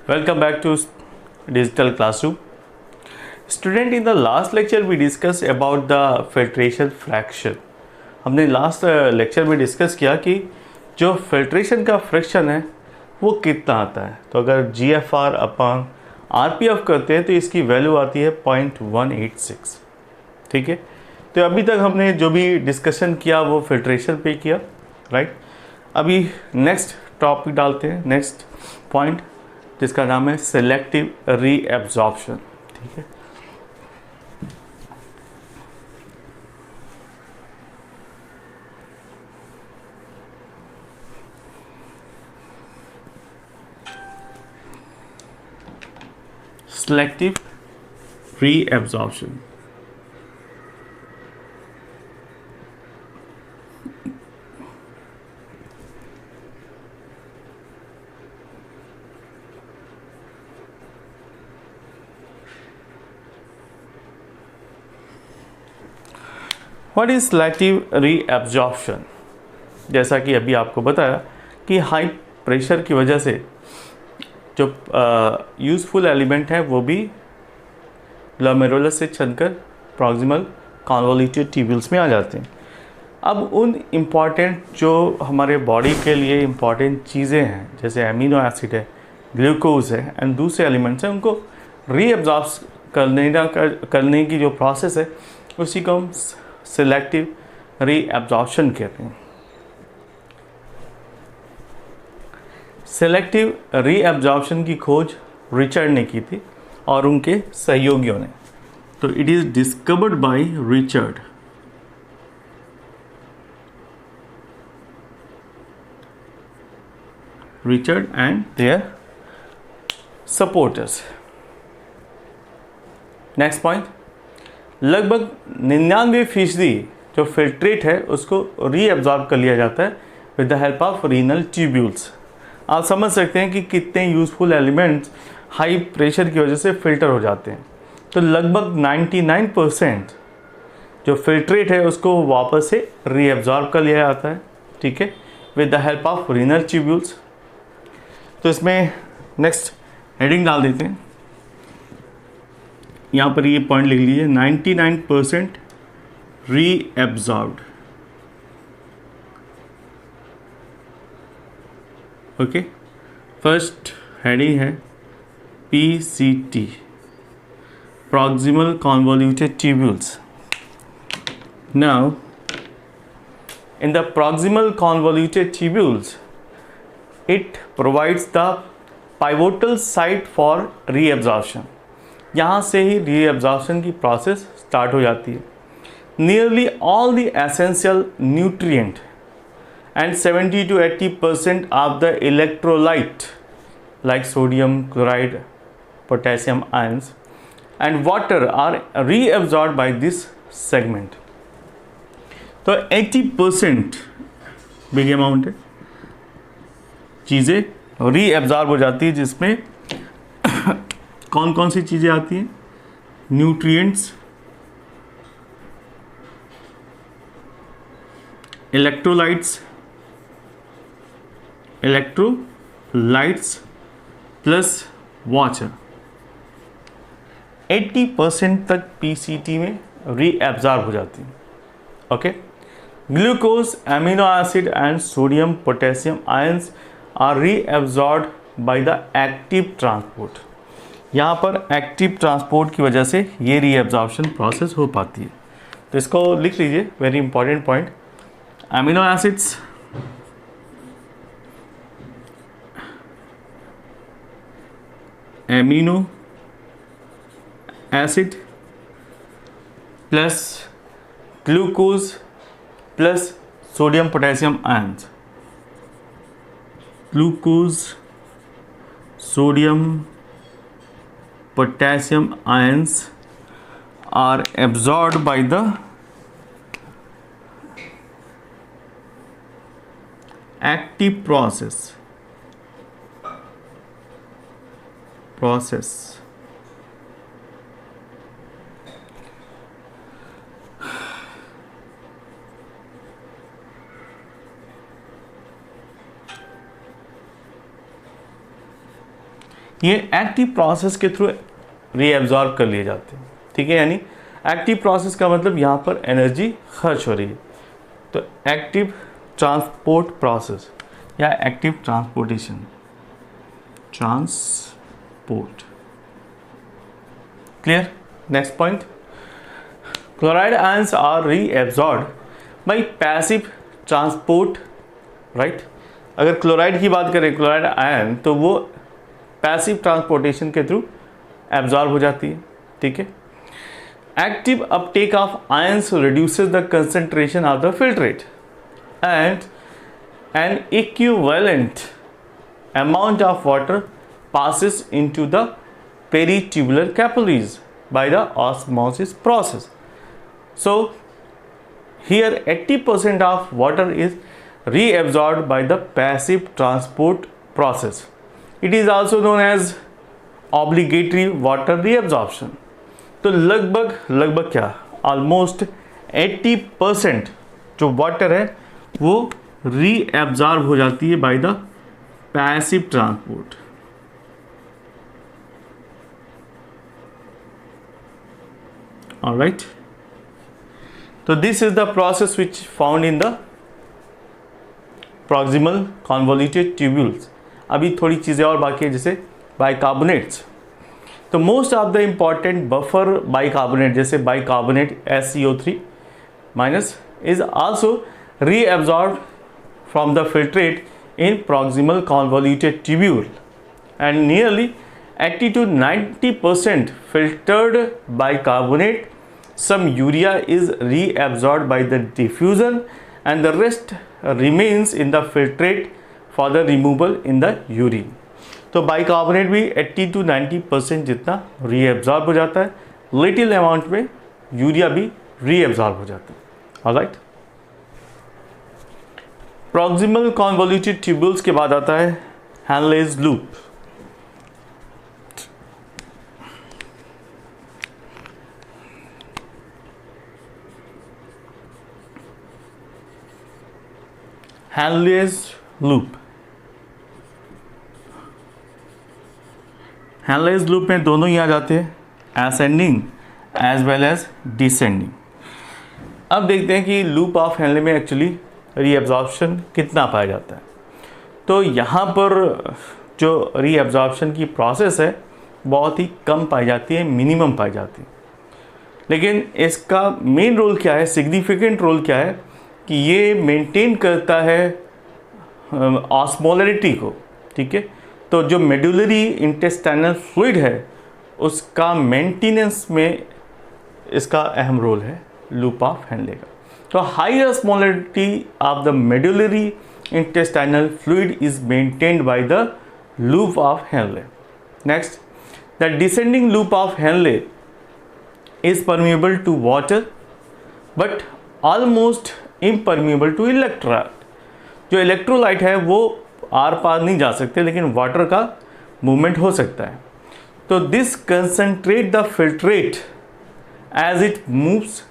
Welcome back to Digital Classroom. Student, in the last lecture we discussed about the filtration fraction. हमने last lecture में discuss किया कि जो filtration का fraction है वो कितना आता है. तो अगर GFR अपॉन RPF करते हैं तो इसकी वैल्यू आती है 0.186. ठीक है. तो अभी तक हमने जो भी डिस्कशन किया वो फिल्ट्रेशन पे किया, राइट. अभी नेक्स्ट टॉपिक डालते हैं, नेक्स्ट पॉइंट, जिसका नाम है सेलेक्टिव रीएब्जॉर्प्शन. ठीक है. Selective reabsorption. What is selective reabsorption? जैसा कि अभी आपको बताया कि हाई प्रेशर की वजह से जो यूज़फुल एलिमेंट है वो भी ग्लोमेरुलस से चलकर प्रॉक्सिमल कॉन्वोल्यूटेड ट्यूब्यूल्स में आ जाते हैं. अब उन इम्पॉर्टेंट जो हमारे बॉडी के लिए इम्पॉर्टेंट चीज़ें हैं, जैसे अमीनो एसिड है, ग्लूकोज है एंड दूसरे एलिमेंट्स हैं, उनको रीअब्जॉर्ब करने की जो प्रोसेस है उसी को हम सेलेक्टिव रीअब्जॉर्प्शन कहते हैं. सेलेक्टिव रीअब्जॉर्प्शन की खोज रिचर्ड ने की थी और उनके सहयोगियों ने. तो it is discovered by Richard and their supporters. Next point, लगभग 99% जो फिल्ट्रेट है उसको रीअब्जॉर्ब कर लिया जाता है with the help of renal tubules. आप समझ सकते हैं कि कितने यूज़फुल एलिमेंट्स हाई प्रेशर की वजह से फिल्टर हो जाते हैं. तो लगभग 99% जो फिल्ट्रेट है उसको वापस से रीअब्जॉर्ब कर लिया जाता है. ठीक है, with the help of renal tubules. तो इसमें नेक्स्ट हेडिंग डाल देते हैं. यहाँ पर ये पॉइंट लिख लीजिए, 99% रीअब्जॉर्ब्ड. ओके, फर्स्ट हेडिंग है PCT, proximal convoluted tubules. Now, in the proximal convoluted tubules, it provides the pivotal site for reabsorption. यहाँ से ही reabsorption की process start हो जाती है. Nearly all the essential nutrient and 70 to 80% of the electrolyte like sodium chloride, potassium ions and water are reabsorbed by this segment. तो 80% big amount है, चीज़ें reabsorb हो जाती है, जिसमें कौन कौन सी चीज़ें आती हैं? Nutrients, electrolytes plus water. 80% तक PCT में रीअब्जॉर्ब हो जाती है. Okay, glucose, amino acid and sodium potassium ions are reabsorbed by the active transport. यहाँ पर एक्टिव ट्रांसपोर्ट की वजह से ये रीअब्जॉर्प्शन प्रोसेस हो पाती है. तो इसको लिख लीजिए, very important point. Amino acids, amino acid plus glucose plus sodium potassium ions. Glucose, sodium potassium ions are absorbed by the active process. ये एक्टिव प्रोसेस के थ्रू रीएब्जॉर्ब कर लिए जाते हैं, ठीक है। यानी एक्टिव प्रोसेस का मतलब यहाँ पर एनर्जी खर्च हो रही है, तो एक्टिव ट्रांसपोर्ट प्रोसेस या active transportation, transport. Clear. Next point, chloride ions are reabsorbed by passive transport, right. अगर क्लोराइड की बात करें, क्लोराइड आयन, तो वो पैसिव ट्रांसपोर्टेशन के थ्रू एब्जॉर्ब हो जाती है, ठीक है। Active uptake of ions reduces the concentration of the filtrate and an equivalent amount of water passes into the peritubular capillaries by the osmosis process. So here 80% of water is reabsorbed by the passive transport process. It is also known as obligatory water reabsorption. तो लगभग क्या, almost 80% जो water है वो reabsorb हो जाती है by the passive transport. All right, so this is the process which found in the proximal convoluted tubules. अभी थोड़ी चीज़ें और बाकी है, जैसे बाइकार्बोनेट्स। तो most of the important buffer bicarbonate, जैसे bicarbonate SCO3 minus is also reabsorbed from the filtrate in proximal convoluted tubule, and nearly 80 to 90% filtered bicarbonate. Some urea is reabsorbed by the diffusion and the rest remains in the filtrate for the removal in the urine. तो bicarbonate भी 80 to 90% जितना reabsorb हो जाता है, little amount में urea भी reabsorb हो जाता है। ऑलराइट, प्रॉक्सिमल कॉन्वोल्यूटेड ट्यूब्यूल्स के बाद आता है Henle's loop. Henle's loop, Henle's loop में दोनों ही आ जाते हैं, ascending as well as descending. अब देखते हैं कि लूप ऑफ हैनले में एक्चुअली रीएब्जॉर्प्शन कितना पाया जाता है। तो यहाँ पर जो रीएब्जॉर्प्शन की प्रोसेस है बहुत ही कम पाई जाती है, मिनिमम पाई जाती है। लेकिन इसका मेन रोल क्या है, सिग्निफिकेंट रोल क्या है कि ये मेंटेन करता है ऑस्मोलरिटी को, ठीक है। तो जो मेडुलरी इंटेस्टाइनल फ्लूइड है उसका मेंटेनेंस में इसका अहम रोल है लूप ऑफ हैनले का। तो high osmolarity of the medullary intestinal fluid is maintained by the loop of Henle. Next, the descending loop of Henle is permeable to water but almost impermeable to electrolyte. जो electrolyte है वो are पार नहीं जा सकते, लेकिन water का movement हो सकता है। तो this concentrate the filtrate as it moves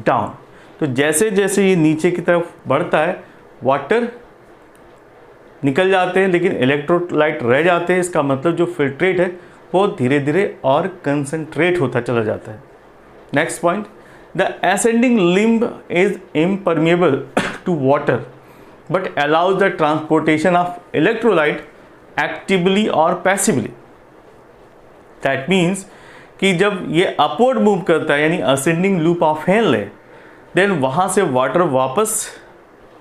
down. तो जैसे जैसे ये नीचे की तरफ बढ़ता है वाटर निकल जाते हैं लेकिन इलेक्ट्रोलाइट रह जाते हैं। इसका मतलब जो फिल्ट्रेट है वो धीरे धीरे और कंसंट्रेट होता चला जाता है। Next point, the ascending limb is impermeable to water but allows the transportation of electrolyte actively और पैसिवली। दैट मीन्स कि जब ये अपवर्ड मूव करता है यानी ascending loop of Henle, then वहाँ से वाटर वापस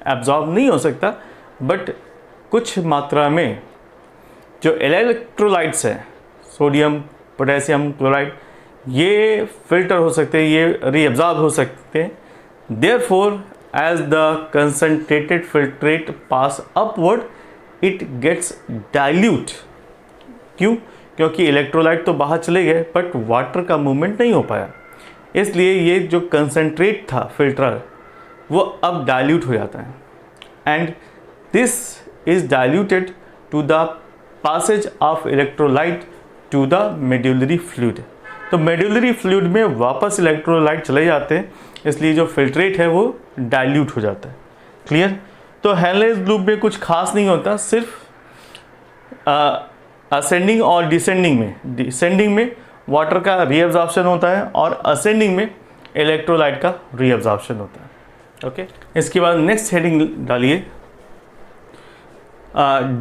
एब्जॉर्ब नहीं हो सकता, बट कुछ मात्रा में जो इलेक्ट्रोलाइट्स हैं, सोडियम पोटेशियम क्लोराइड, ये फिल्टर हो सकते हैं, ये रीअब्जॉर्ब हो सकते हैं। Therefore as the concentrated filtrate pass upward it gets dilute. क्यों? क्योंकि इलेक्ट्रोलाइट तो बाहर चले गए बट वाटर का मूवमेंट नहीं हो पाया, इसलिए ये जो कंसंट्रेट था फिल्टर वो अब डाइल्यूट हो जाता है and this is diluted to the passage of electrolyte to the medullary fluid. तो मेडुलरी फ्लूइड में वापस इलेक्ट्रोलाइट चले जाते हैं, इसलिए जो फिल्ट्रेट है वो डाइल्यूट हो जाता है। क्लियर? तो हैनलेज लूप में कुछ खास नहीं होता, सिर्फ असेंडिंग और डिसेंडिंग में वाटर का रीअब्जॉर्प्शन होता है और असेंडिंग में इलेक्ट्रोलाइट का रीअब्जॉर्प्शन होता है। ओके, इसके बाद नेक्स्ट हेडिंग डालिए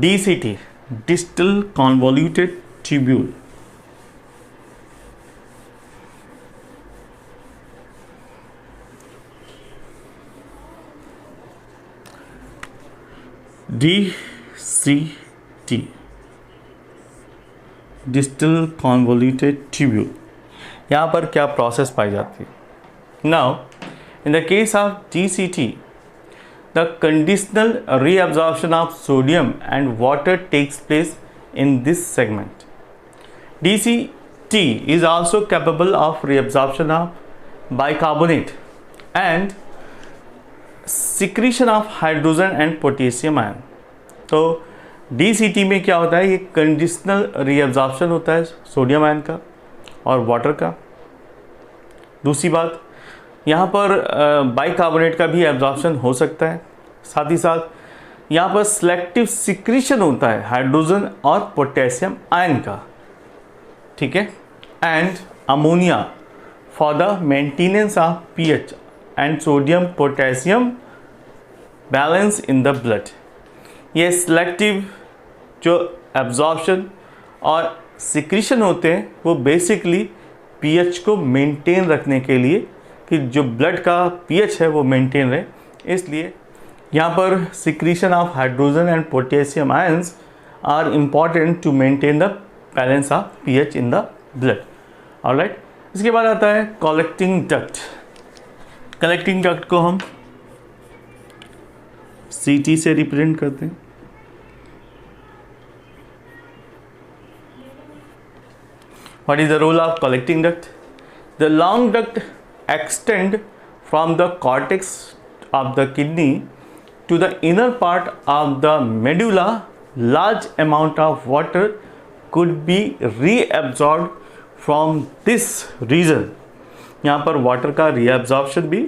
DCT, distal convoluted tubule. DCT, distal convoluted tubule. यहाँ पर क्या प्रोसेस पाई जाती है? Now in the case of DCT, the conditional reabsorption of sodium and water takes place in this segment. DCT is also capable of reabsorption of bicarbonate and secretion of hydrogen and potassium ion. तो DCT में क्या होता है? ये conditional reabsorption होता है sodium ion का और वाटर का। दूसरी बात, यहाँ पर बाइकार्बोनेट का भी एब्जॉर्प्शन हो सकता है। साथ ही साथ यहाँ पर सिलेक्टिव सिक्रीशन होता है हाइड्रोजन और पोटेशियम आयन का, ठीक है। And ammonia for the maintenance of pH and sodium potassium balance in the blood. ये सिलेक्टिव जो एब्जॉर्प्शन और सिक्रीशन होते हैं वो बेसिकली pH को मेंटेन रखने के लिए, कि जो ब्लड का pH है वो मेंटेन रहे, इसलिए यहाँ पर secretion of hydrogen and potassium ions are important to maintain the balance of pH in the blood. Alright, इसके बाद आता है कलेक्टिंग डक्ट। कलेक्टिंग डक्ट को हम CT से रिप्रेजेंट करते हैं। What is the role of collecting duct? The long duct extend from the cortex of the kidney to the inner part of the medulla. Large amount of water could be reabsorbed from this region. यहाँ पर water का reabsorption भी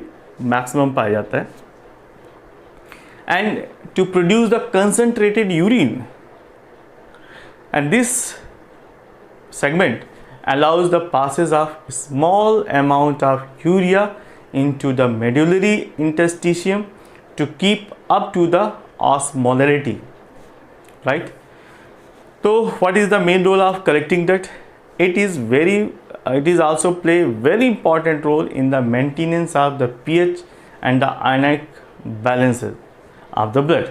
maximum पाया जाता है। And to produce the concentrated urine, and this segment allows the passage of small amount of urea into the medullary interstitium to keep up to the osmolarity, right? So what is the main role of collecting duct? It is also play very important role in the maintenance of the pH and the ionic balances of the blood.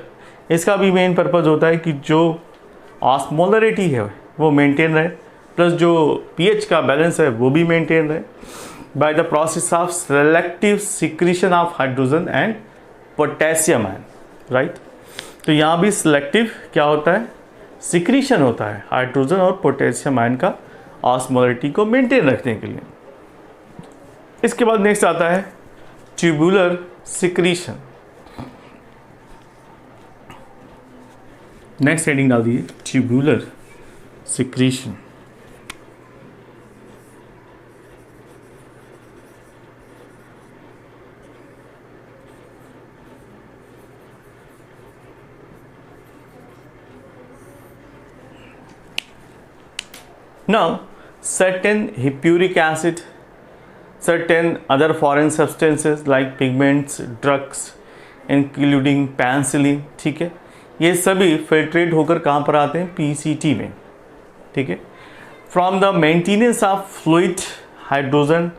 इसका भी main purpose होता है कि जो osmolarity है वो maintain रहे, plus जो pH का बैलेंस है वो भी मेंटेन रहे by the process of selective secretion of hydrogen and potassium ion, right. तो यहाँ भी सिलेक्टिव क्या होता है? सिक्रीशन होता है हाइड्रोजन और पोटेशियम आयन का ऑस्मोलरिटी को मेंटेन रखने के लिए। इसके बाद नेक्स्ट आता है ट्यूबुलर सिक्रीशन। नेक्स्ट हेडिंग डाल दीजिए tubular secretion. Now, certain hippuric acid, certain other foreign substances like pigments, drugs, including penicillin, ठीक है, ये सभी फिल्ट्रेट होकर कहाँ पर आते हैं? PCT में, ठीक है। From the maintenance of fluid, hydrogen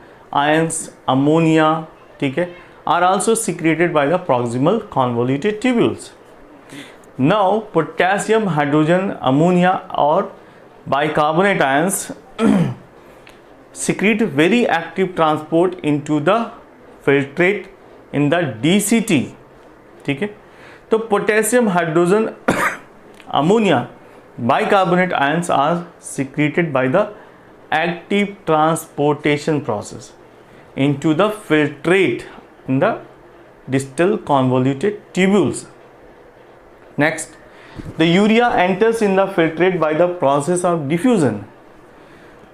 ions, ammonia, ठीक है, are also secreted by the proximal convoluted tubules. Now, potassium, hydrogen, ammonia और bicarbonate ions secrete very active transport into the filtrate in the DCT, ठीक है। तो potassium, hydrogen, ammonia, bicarbonate ions are secreted by the active transportation process into the filtrate in the distal convoluted tubules. Next, the urea enters in the filtrate by the process of diffusion,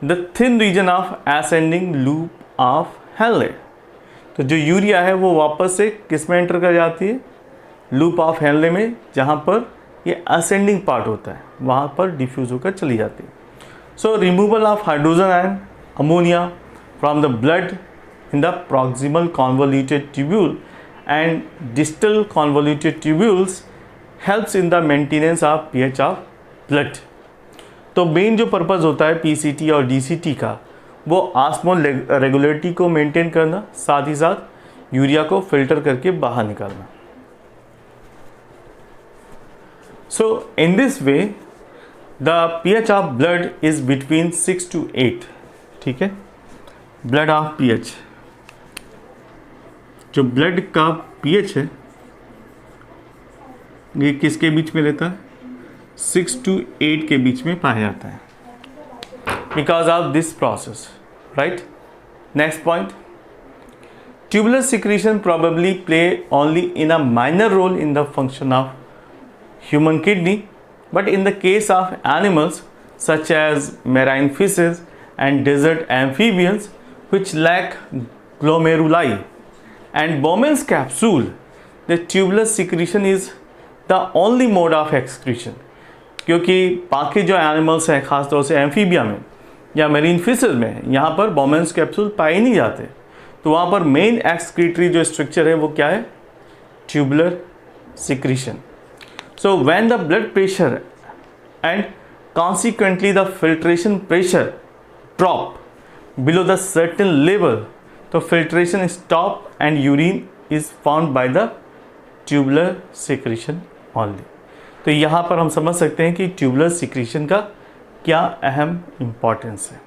the thin region of ascending loop of Henle. तो जो urea है वो वापस से किस में enter कर जाती है? लूप ऑफ हेनले में, जहाँ पर ये असेंडिंग पार्ट होता है, वहाँ पर डिफ्यूज़ होकर चली जाती है। सो removal of hydrogen ion ammonia from the blood in the proximal convoluted tubule and distal convoluted tubules helps in the maintenance of pH of blood. तो मेन जो पर्पज़ होता है पीसीटी और डीसीटी का, वो ऑस्मोल रेगुलेटरी को maintain करना, साथ ही साथ यूरिया को फिल्टर करके बाहर निकालना। So in this way the pH of blood is between 6 to 8, ठीक है। blood of pH, जो blood का pH है ये किसके बीच में रहता है? 6 to 8 के बीच में पाया जाता है because of this process, right? Next point, tubular secretion probably play only in a minor role in the function of human kidney, but in the case of animals such as marine fishes and desert amphibians which lack glomeruli and Bowman's capsule, the tubular secretion is the only mode of excretion। क्योंकि बाकी जो animals हैं, ख़ासतौर से amphibia में या marine fishes में, यहाँ पर बोमेन्स कैप्सूल पाए नहीं जाते, तो वहाँ पर मेन एक्सक्रीटरी जो स्ट्रक्चर है वो क्या है? Tubular secretion. So when the blood pressure and consequently the filtration pressure drop below the certain level, तो filtration stop and urine is found by the tubular secretion only। तो यहाँ पर हम समझ सकते हैं कि tubular secretion का क्या अहम इम्पोर्टेंस है।